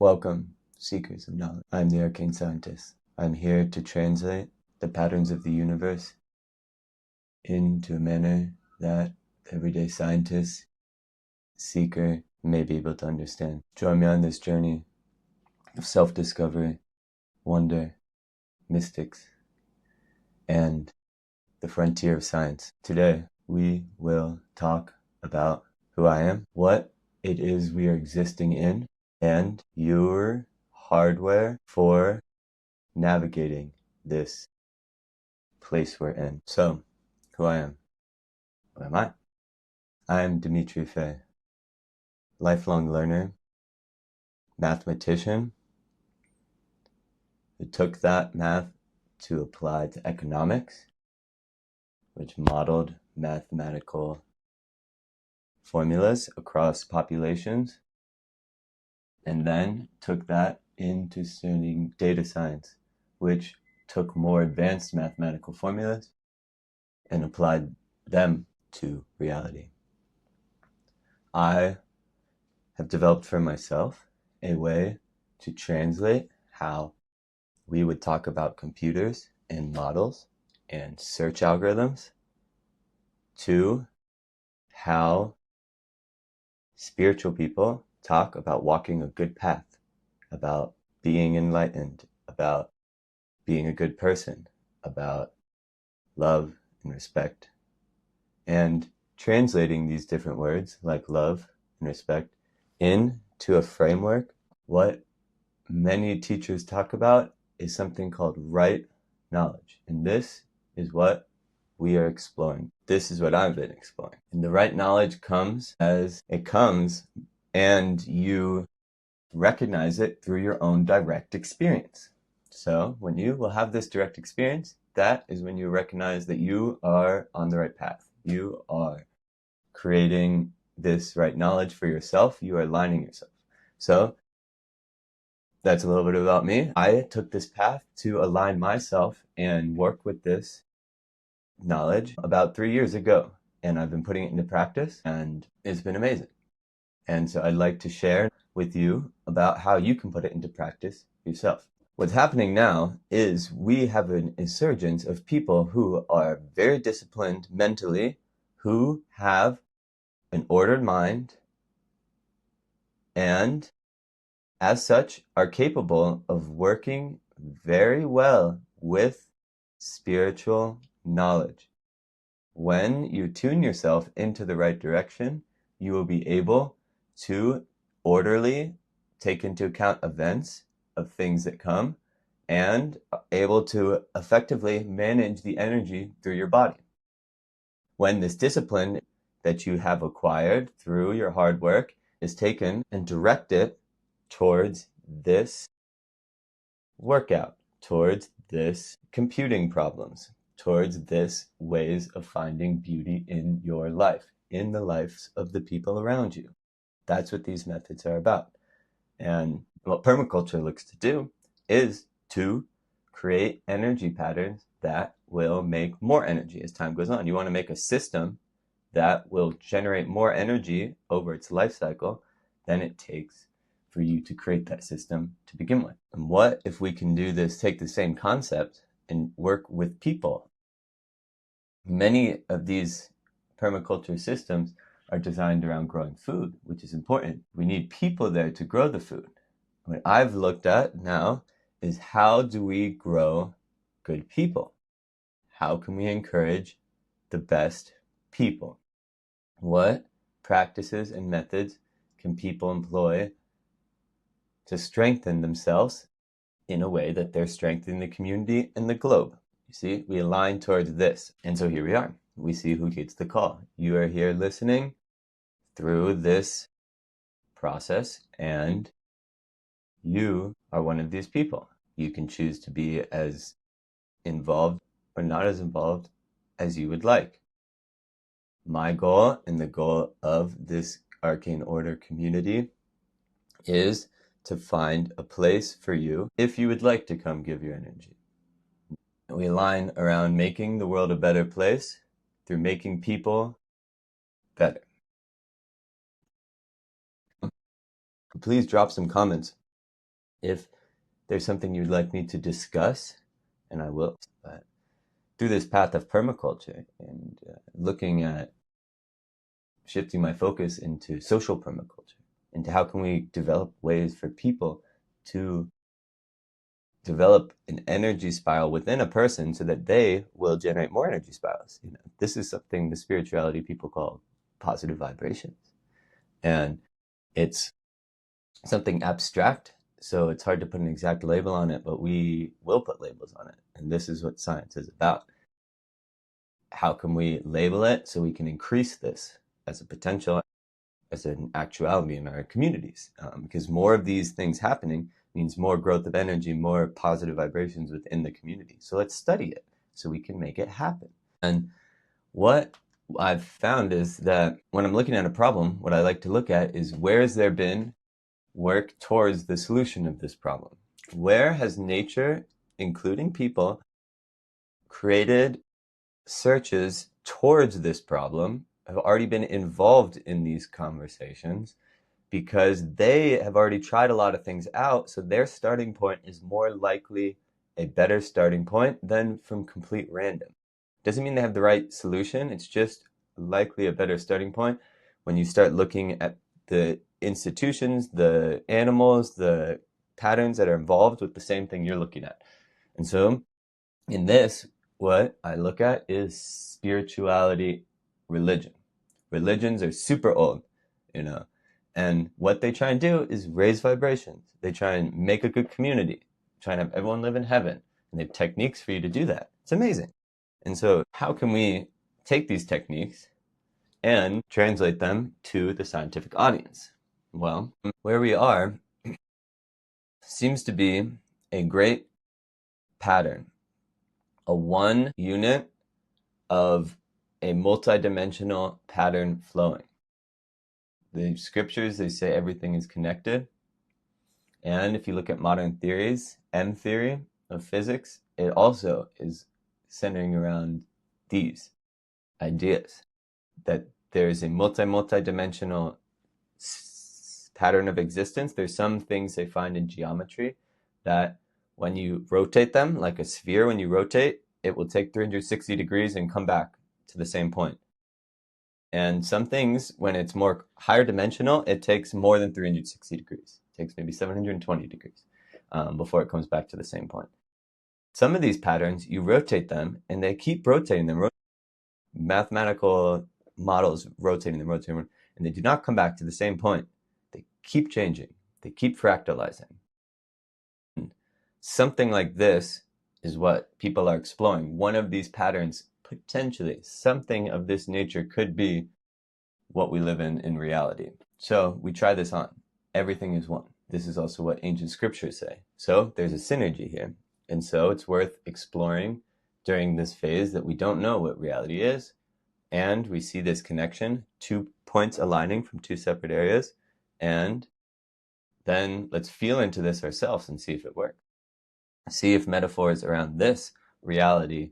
Welcome, seekers of knowledge. I'm the Arcane Scientist. I'm here to translate the patterns of the universe into a manner that the everyday scientist, seeker may be able to understand. Join me on this journey of self-discovery, wonder, mystics, and the frontier of science. Today, we will talk about who I am, what it is we are existing in, and your hardware for navigating this place we're in. So, who I am. Who am I? I am Dimitri Faye, lifelong learner, mathematician, who took that math to apply to economics, which modeled mathematical formulas across populations, and then took that into studying data science, which took more advanced mathematical formulas and applied them to reality. I have developed for myself a way to translate how we would talk about computers and models and search algorithms to how spiritual people talk about walking a good path, about being enlightened, about being a good person, about love and respect, and translating these different words like love and respect into a framework. What many teachers talk about is something called right knowledge, and this is what we are exploring. This is what I've been exploring. And the right knowledge comes as it comes, and you recognize it through your own direct experience. So when you will have this direct experience, that is when you recognize that you are on the right path. You are creating this right knowledge for yourself. You are aligning yourself. So that's a little bit about me. I took this path to align myself and work with this knowledge about 3 years ago. And I've been putting it into practice, and it's been amazing. And so I'd like to share with you about how you can put it into practice yourself. What's happening now is we have an insurgence of people who are very disciplined mentally, who have an ordered mind, and as such are capable of working very well with spiritual knowledge. When you tune yourself into the right direction, you will be able to orderly take into account events of things that come and able to effectively manage the energy through your body. When this discipline that you have acquired through your hard work is taken and directed towards this workout, towards this computing problems, towards this ways of finding beauty in your life, in the lives of the people around you. That's what these methods are about. And what permaculture looks to do is to create energy patterns that will make more energy as time goes on. You want to make a system that will generate more energy over its life cycle than it takes for you to create that system to begin with. And what if we can do this, take the same concept and work with people? Many of these permaculture systems are designed around growing food, which is important. We need people there to grow the food. What I've looked at now is how do we grow good people? How can we encourage the best people? What practices and methods can people employ to strengthen themselves in a way that they're strengthening the community and the globe? You see, we align towards this. And so here we are. We see who gets the call. You are here listening through this process, and you are one of these people. You can choose to be as involved or not as involved as you would like. My goal and the goal of this Arcane Order community is to find a place for you if you would like to come give your energy. We align around making the world a better place through making people better. Please drop some comments If there's something you'd like me to discuss, and I will, but through this path of permaculture and looking at shifting my focus into social permaculture, into how can we develop ways for people to develop an energy spiral within a person so that they will generate more energy spirals. This is something the spirituality people call positive vibrations. And it's something abstract, so it's hard to put an exact label on it, but we will put labels on it. And this is what science is about. How can we label it so we can increase this as a potential, as an actuality in our communities? Because more of these things happening means more growth of energy, more positive vibrations within the community. So let's study it so we can make it happen. And what I've found is that when I'm looking at a problem, what I like to look at is where has there been work towards the solution of this problem? Where has nature, including people, created searches towards this problem, have already been involved in these conversations because they have already tried a lot of things out, so their starting point is more likely a better starting point than from complete random. Doesn't mean they have the right solution, it's just likely a better starting point when you start looking at the institutions, the animals, the patterns that are involved with the same thing you're looking at. And so in this, what I look at is spirituality, religion. Religions are super old, and what they try and do is raise vibrations. They try and make a good community, try and have everyone live in heaven, and they have techniques for you to do that. It's amazing. And so how can we take these techniques and translate them to the scientific audience? Well, where we are seems to be a great pattern, a one unit of a multidimensional pattern flowing. The scriptures, they say everything is connected. And if you look at modern theories, M theory of physics, it also is centering around these ideas, that there's a multidimensional pattern of existence. There's some things they find in geometry that when you rotate them, like a sphere, when you rotate, it will take 360 degrees and come back to the same point. And some things, when it's more higher dimensional, it takes more than 360 degrees. It takes maybe 720 degrees before it comes back to the same point. Some of these patterns, you rotate them, and they keep rotating them. Mathematical models rotating them, and they do not come back to the same point. They keep changing. They keep fractalizing. Something like this is what people are exploring. One of these patterns, potentially, something of this nature could be what we live in reality. So we try this on. Everything is one. This is also what ancient scriptures say. So there's a synergy here. And so it's worth exploring during this phase that we don't know what reality is. And we see this connection, 2 points aligning from 2 separate areas. And then let's feel into this ourselves and see if it works. See if metaphors around this reality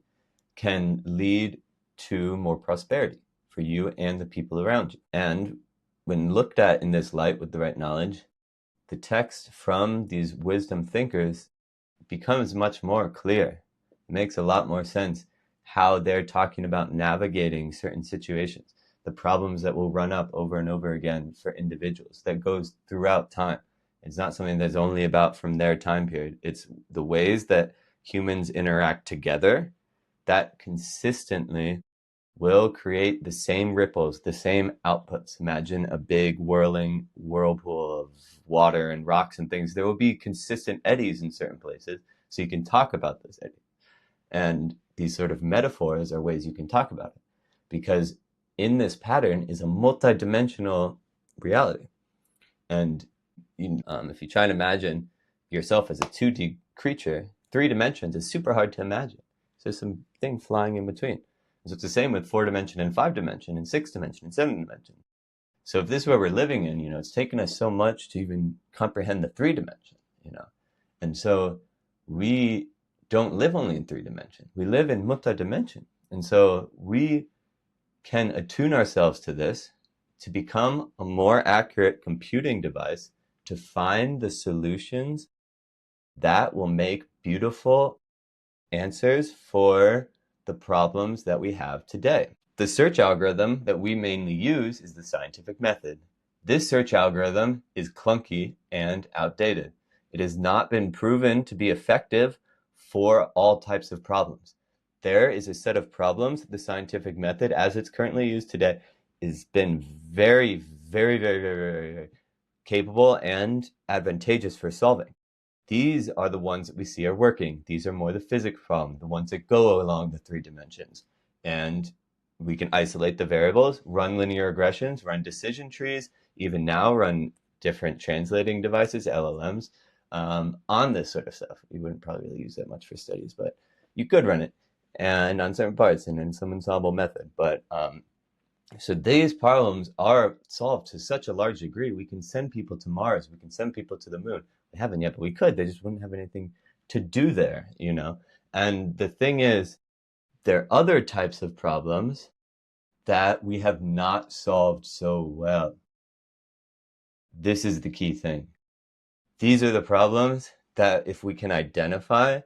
can lead to more prosperity for you and the people around you. And when looked at in this light with the right knowledge, the text from these wisdom thinkers becomes much more clear. It makes a lot more sense how they're talking about navigating certain situations, the problems that will run up over and over again for individuals, that goes throughout time. It's not something that's only about from their time period. It's the ways that humans interact together that consistently will create the same ripples, the same outputs. Imagine a big whirling whirlpool of water and rocks and things. There will be consistent eddies in certain places, so you can talk about those eddies. And these sort of metaphors are ways you can talk about it, because in this pattern is a multidimensional reality. And if you try and imagine yourself as a 2D creature, 3 dimensions is super hard to imagine. So there's some thing flying in between. So it's the same with 4 dimension and 5 dimension and 6 dimension and 7 dimension. So if this is where we're living in, it's taken us so much to even comprehend the 3 dimension, And so we don't live only in 3 dimension. We live in multi-dimension. And so we can attune ourselves to this to become a more accurate computing device to find the solutions that will make beautiful answers for the problems that we have today. The search algorithm that we mainly use is the scientific method. This search algorithm is clunky and outdated. It has not been proven to be effective for all types of problems. There is a set of problems the scientific method, as it's currently used today, has been very capable and advantageous for solving. These are the ones that we see are working. These are more the physics problem, the ones that go along the 3 dimensions. And we can isolate the variables, run linear regressions, run decision trees, even now run different translating devices, LLMs, on this sort of stuff. You wouldn't probably really use that much for studies, but you could run it, and on certain parts and in some unsolvable method. But so these problems are solved to such a large degree. We can send people to Mars. We can send people to the moon. We haven't yet, but we could. They just wouldn't have anything to do there, you know? And the thing is, there are other types of problems that we have not solved so well. This is the key thing. These are the problems that if we can identify,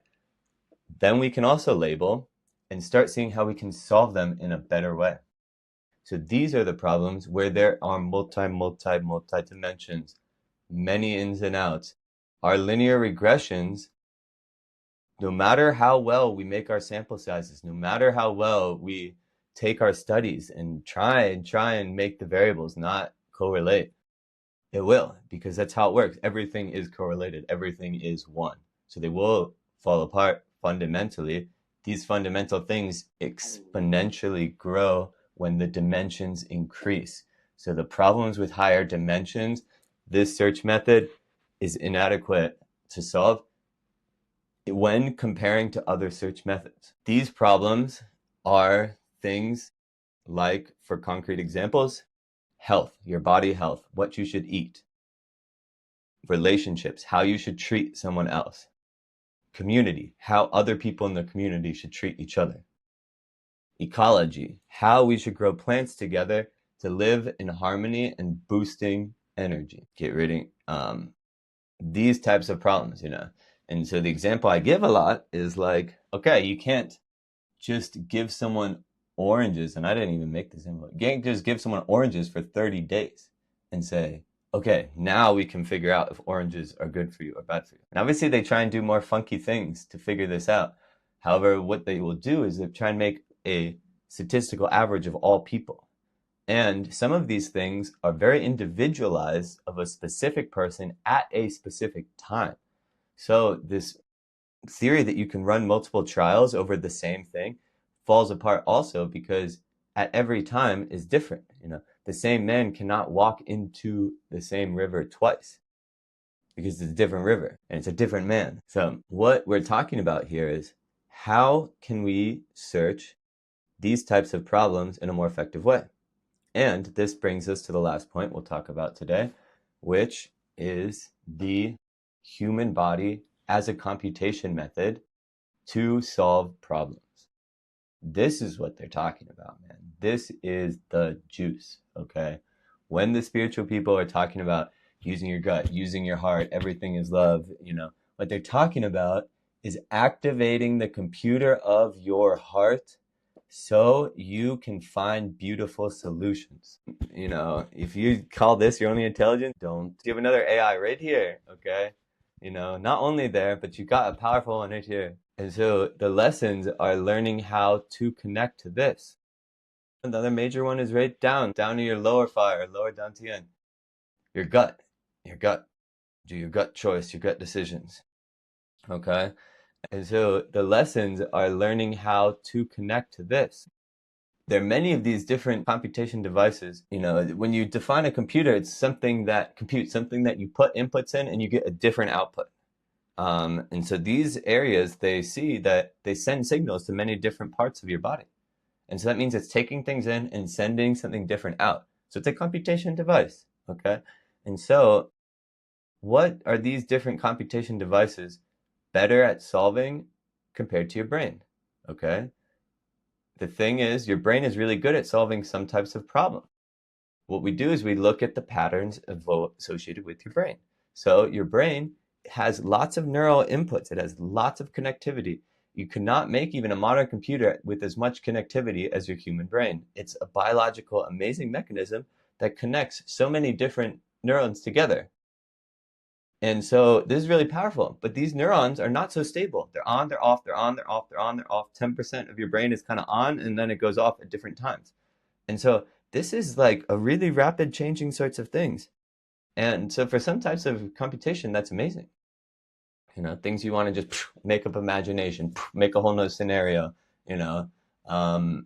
then we can also label and start seeing how we can solve them in a better way. So these are the problems where there are multi dimensions, many ins and outs. Our linear regressions, no matter how well we make our sample sizes, no matter how well we take our studies and try and make the variables not correlate, it will, because that's how it works. Everything is correlated. Everything is one. So they will fall apart fundamentally. These fundamental things exponentially grow when the dimensions increase. So the problems with higher dimensions, this search method is inadequate to solve when comparing to other search methods. These problems are things like, for concrete examples, health, your body health, what you should eat, relationships, how you should treat someone else, community, how other people in the community should treat each other, ecology, how we should grow plants together to live in harmony and boosting energy. Get rid of these types of problems, you know. And so the example I give a lot is like, okay, you can't just give someone oranges, and I didn't even make this example. You can't just give someone oranges for 30 days and say, okay, now we can figure out if oranges are good for you or bad for you. And obviously they try and do more funky things to figure this out. However, what they will do is they try and make a statistical average of all people. And some of these things are very individualized of a specific person at a specific time. So this theory that you can run multiple trials over the same thing falls apart also because at every time is different. You know, the same man cannot walk into the same river twice because it's a different river and it's a different man. So what we're talking about here is how can we search these types of problems in a more effective way? And this brings us to the last point we'll talk about today, which is the human body as a computation method to solve problems. This is what they're talking about, man. This is the juice, okay? When the spiritual people are talking about using your gut, using your heart, everything is love, you know, what they're talking about is activating the computer of your heart so you can find beautiful solutions. You know, if you call this your only intelligence, don't. You have another AI right here, okay? You know, not only there, but you got a powerful one right here. And so the lessons are learning how to connect to this. Another major one is right down to your lower fire, lower down to the end. Your gut. Do your gut choice, your gut decisions. Okay? And so the lessons are learning how to connect to this. There are many of these different computation devices. You know, when you define a computer, it's something that computes, something that you put inputs in and you get a different output. And so these areas, they see that they send signals to many different parts of your body. And so that means it's taking things in and sending something different out. So it's a computation device, okay? And so what are these different computation devices better at solving compared to your brain, okay? The thing is, your brain is really good at solving some types of problems. What we do is we look at the patterns associated with your brain. So your brain has lots of neural inputs. It has lots of connectivity. You cannot make even a modern computer with as much connectivity as your human brain. It's a biological, amazing mechanism that connects so many different neurons together. And so this is really powerful, but these neurons are not so stable. They're on, they're off, they're on, they're off, they're on, they're off. 10% of your brain is kind of on, and then it goes off at different times. And so this is like a really rapid changing sorts of things. And so for some types of computation, that's amazing. Things you want to just make up imagination, make a whole nother scenario, and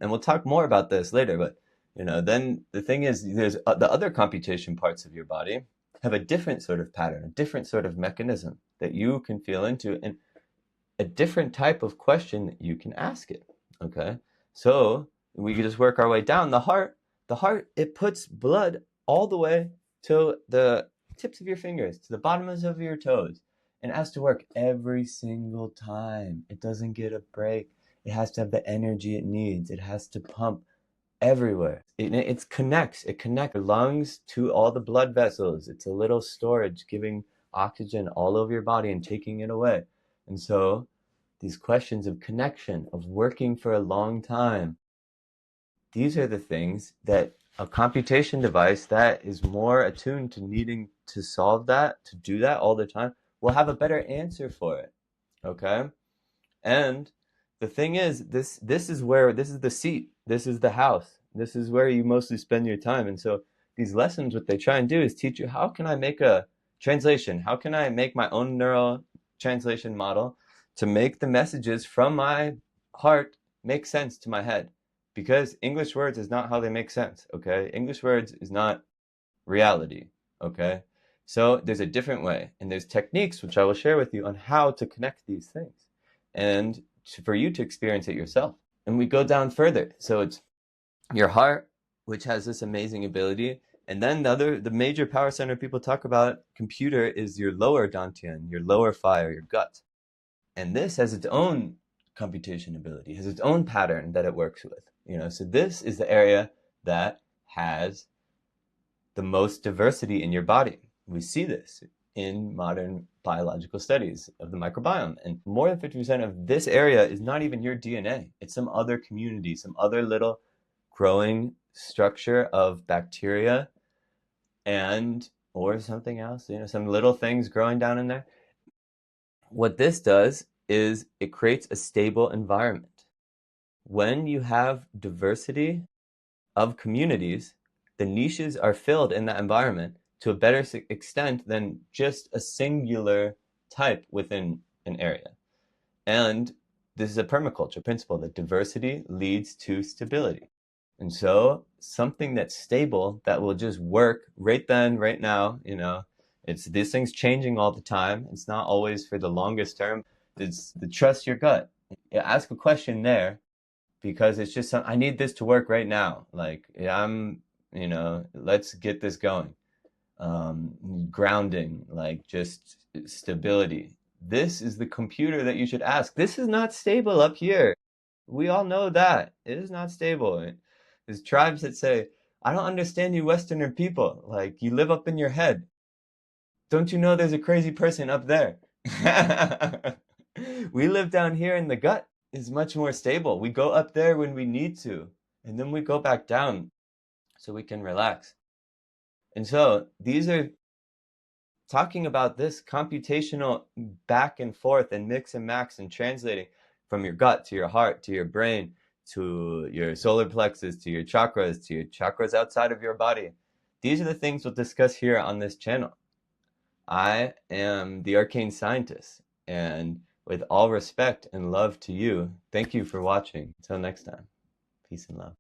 we'll talk more about this later, but, then the thing is, there's the other computation parts of your body have a different sort of pattern, a different sort of mechanism that you can feel into, and a different type of question that you can ask it, okay? So we can just work our way down. The heart, it puts blood all the way to the tips of your fingers, to the bottoms of your toes, and it has to work every single time. It doesn't get a break. It has to have the energy it needs. It has to pump everywhere. It connects your lungs to all the blood vessels. It's a little storage giving oxygen all over your body and taking it away. And so these questions of connection, of working for a long time, these are the things that a computation device that is more attuned to needing to solve that, to do that all the time, will have a better answer for it. Okay? And the thing is, this is the seat, this is the house, this is where you mostly spend your time. And so these lessons, what they try and do is teach you, how can I make a translation? How can I make my own neural translation model to make the messages from my heart make sense to my head? Because English words is not how they make sense, okay? English words is not reality, okay? So there's a different way, and there's techniques which I will share with you on how to connect these things, and for you to experience it yourself. And we go down further. So it's your heart, which has this amazing ability. And then the major power center people talk about, computer, is your lower dantian, your lower fire, your gut. And this has its own computation ability, has its own pattern that it works with. So this is the area that has the most diversity in your body. We see this in modern biological studies of the microbiome. And more than 50% of this area is not even your DNA. It's some other community, some other little growing structure of bacteria or something else, some little things growing down in there. What this does is it creates a stable environment. When you have diversity of communities, the niches are filled in that environment to a better extent than just a singular type within an area. And this is a permaculture principle that diversity leads to stability. And so something that's stable, that will just work right then, right now, this thing's changing all the time. It's not always for the longest term. It's the trust your gut. You ask a question there because it's just, I need this to work right now. Like, let's get this going. Grounding, like just stability. This is the computer that you should ask. This is not stable up here. We all know that. It is not stable. There's tribes that say, I don't understand you Westerner people. Like, you live up in your head. Don't you know there's a crazy person up there? We live down here in the gut. It's much more stable. We go up there when we need to, and then we go back down so we can relax. And so these are talking about this computational back and forth and mix and max and translating from your gut to your heart to your brain to your solar plexus to your chakras outside of your body. These are the things we'll discuss here on this channel. I am the Arcane Scientist, and with all respect and love to you, thank you for watching. Until next time, peace and love.